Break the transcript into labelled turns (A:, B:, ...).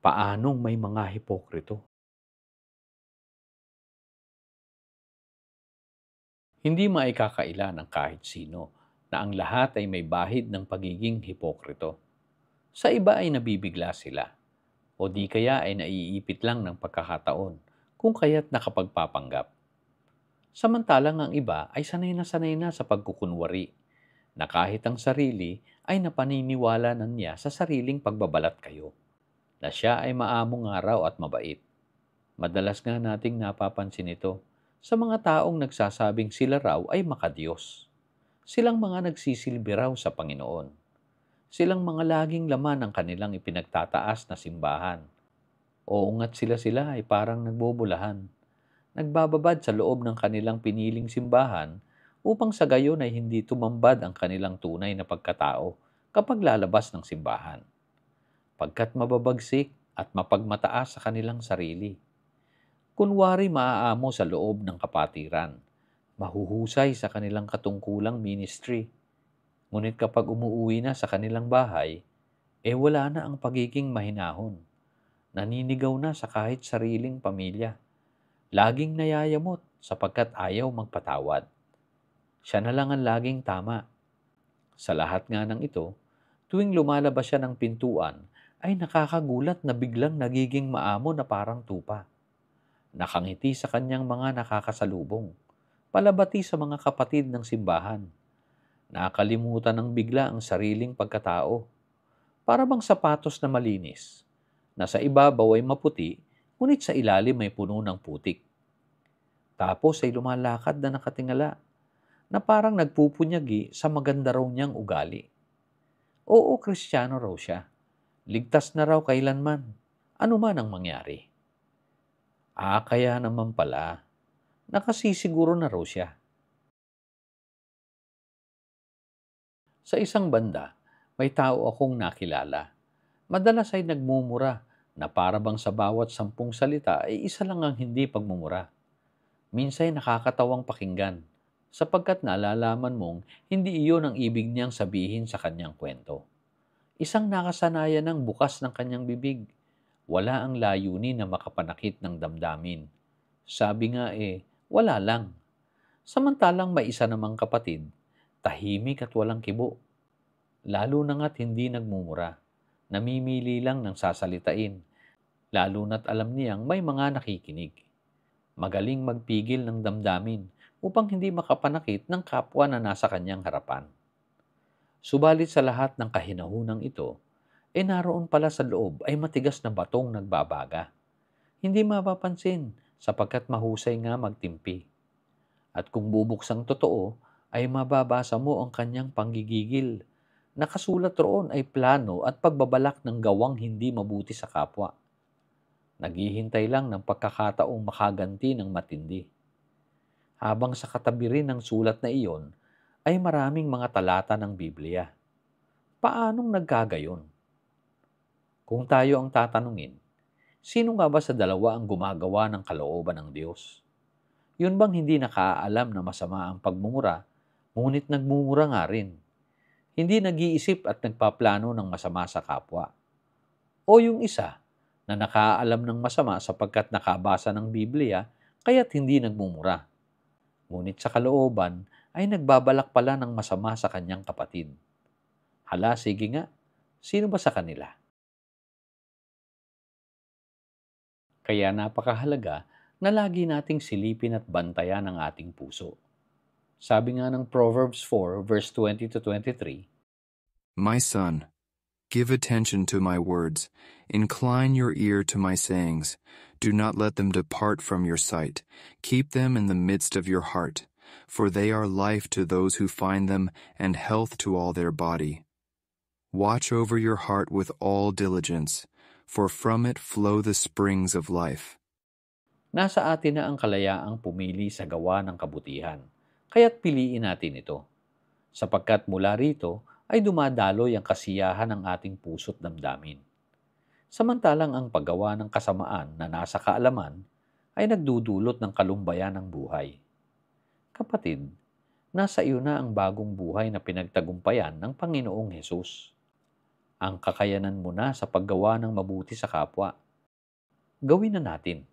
A: Paanong may mga hipokrito? Hindi maikakaila ng kahit sino na ang lahat ay may bahid ng pagiging hipokrito. Sa iba ay nabibigla sila, o di kaya ay naiipit lang ng pagkakataon, kung kaya't nakapagpapanggap. Samantalang ang iba ay sanay na sa pagkukunwari, na kahit ang sarili ay napaniniwala na niya sa sariling pagbabalat kayo, na siya ay maamong araw at mabait. Madalas nga nating napapansin ito sa mga taong nagsasabing sila raw ay makadiyos. Silang mga nagsisilbi raw sa Panginoon. Silang mga laging laman ng kanilang ipinagtataas na simbahan. Oo nga't sila ay parang nagbobolahan. Nagbababad sa loob ng kanilang piniling simbahan upang sa gayon ay hindi tumambad ang kanilang tunay na pagkatao kapag lalabas ng simbahan. Pagkat mababagsik at mapagmataas sa kanilang sarili. Kunwari maaamo sa loob ng kapatiran, mahuhusay sa kanilang katungkulang ministry. Ngunit kapag umuuwi na sa kanilang bahay, wala na ang pagiging mahinahon. Naninigaw na sa kahit sariling pamilya. Laging nayayamot sapagkat ayaw magpatawad. Siya na lang ang laging tama. Sa lahat nga ng ito, tuwing lumalabas siya ng pintuan, ay nakakagulat na biglang nagiging maamo na parang tupa. Nakangiti sa kanyang mga nakakasalubong. Palabati sa mga kapatid ng simbahan. Nakalimutan ng bigla ang sariling pagkatao. Para bang sapatos na malinis, na sa ibabaw ay maputi, ngunit sa ilalim ay puno ng putik. Tapos ay lumalakad na nakatingala, na parang nagpupunyagi sa maganda raw niyang ugali. Oo, Kristiyano raw siya. Ligtas na raw kailanman, ano man ang mangyari. Kaya naman pala, nakasisiguro na raw siya. Sa isang banda, may tao akong nakilala. Madalas ay nagmumura na para bang sa bawat 10 salita ay isa lang ang hindi pagmumura. Minsan nakakatawang pakinggan sapagkat nalalaman mong hindi iyon ang ibig niyang sabihin sa kanyang kwento. Isang nakasanayan ng bukas ng kanyang bibig. Wala ang layunin na makapanakit ng damdamin. Sabi nga wala lang. Samantalang may isa namang kapatid, tahimik at walang kibo. Lalo na nga't hindi nagmumura. Namimili lang ng sasalitain, lalo na't alam niyang may mga nakikinig. Magaling magpigil ng damdamin upang hindi makapanakit ng kapwa na nasa kanyang harapan. Subalit sa lahat ng kahinahunang ito, naroon pala sa loob ay matigas na batong nagbabaga. Hindi mapapansin sapagkat mahusay nga magtimpi. At kung bubuksang totoo, ay mababasa mo ang kanyang panggigigil. Nakasulat roon ay plano at pagbabalak ng gawang hindi mabuti sa kapwa. Naghihintay lang ng pagkakataong makaganti ng matindi. Habang sa katabi rin ng sulat na iyon, ay maraming mga talata ng Biblia. Paanong nagkagayon? Kung tayo ang tatanungin, sino nga ba sa dalawa ang gumagawa ng kalooban ng Diyos? Yun bang hindi nakaalam na masama ang pagmumura, ngunit nagmumura nga rin? Hindi nag-iisip at nagpaplano ng masama sa kapwa? O yung isa na nakaalam ng masama sapagkat nakabasa ng Biblia, kaya't hindi nagmumura? Ngunit sa kalooban ay nagbabalak pala ng masama sa kanyang kapatid. Hala, sige nga, sino ba sa kanila? Kaya napakahalaga na lagi nating silipin at bantayan ang ating puso. Sabi nga ng Proverbs 4 verse 20 to 23,
B: My son, give attention to my words. Incline your ear to my sayings. Do not let them depart from your sight. Keep them in the midst of your heart, for they are life to those who find them and health to all their body. Watch over your heart with all diligence, for from it flow the springs of life.
A: nasa atin na ang kalayaang pumili sa gawa ng kabutihan, kaya't piliin natin ito. Sapagkat mula rito ay dumadaloy ang kasiyahan ng ating puso't damdamin. Samantalang ang paggawa ng kasamaan na nasa kaalaman ay nagdudulot ng kalumbayan ng buhay. Kapatid, nasa iyo na ang bagong buhay na pinagtagumpayan ng Panginoong Hesus. ang kakayanan mo na sa paggawa ng mabuti sa kapwa. Gawin na natin.